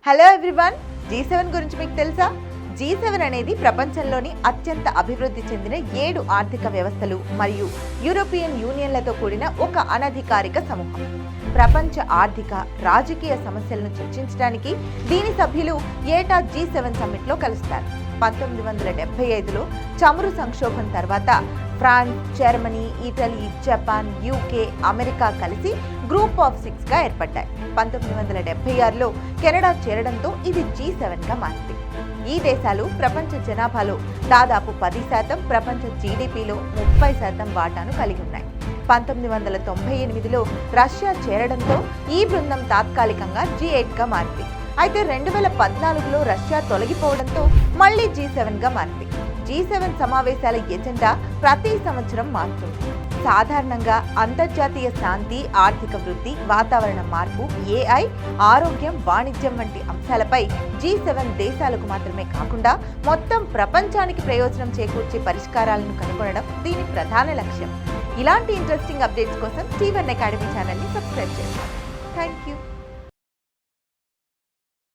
Hello everyone, G7 గురించి మీకు తెలుసా? G7 అనేది ప్రపంచంలోని అత్యంత అభివృద్ధి చెందిన 7 ఆర్థిక వ్యవస్థలు మరియు యూరోపియన్ యూనియన్లతో కూడిన ఒక అనధికారిక సమూహం. ప్రపంచ ఆర్థిక, రాజకీయ సమస్యలను చర్చించడానికి దీని సభ్యులు ఏటా G7 సమ్మిట్లో కలుస్తారు. 1975లో చమురు సంక్షోభం తర్వాత France, Germany, Italy, Japan, UK, America కలిసి గ్రూప్ ఆఫ్ 6గా ఏర్పడ్డాయి. 1976లో కెనడా చేరడంతో ఇది G7గా మారింది. ఈ దేశాలు ప్రపంచ జనాభాలో దాదాపు 10%, ప్రపంచ జీడిపిలో 30% వాటాను కలిగి ఉన్నాయి. 1998లో రష్యా చేరడంతో ఈ బృందం తాత్కాలికంగా G8గా మారింది. అయితే 2014లో రష్యా తొలగిపోవడంతో మళ్లీ G7గా మారింది. G7 సమావేశాల ఎజెండా ప్రతి సంవత్సరం మారుతుంది. సాధారణంగా అంతర్జాతీయ శాంతి, ఆర్థిక వృద్ధి, వాతావరణ మార్పు, AI, ఆరోగ్యం, వాణిజ్యం వంటి అంశాలపై G7 దేశాలకు మాత్రమే కాకుండా మొత్తం ప్రపంచానికి ప్రయోజనం చేకూర్చే పరిష్కారాలను కనుగొనడం దీని ప్రధాన లక్ష్యం. ఇలాంటి ఇంట్రెస్టింగ్ అప్డేట్స్ కోసం T1 అకాడమీ ఛానల్ని సబ్స్క్రైబ్ చేయండి. Thank you.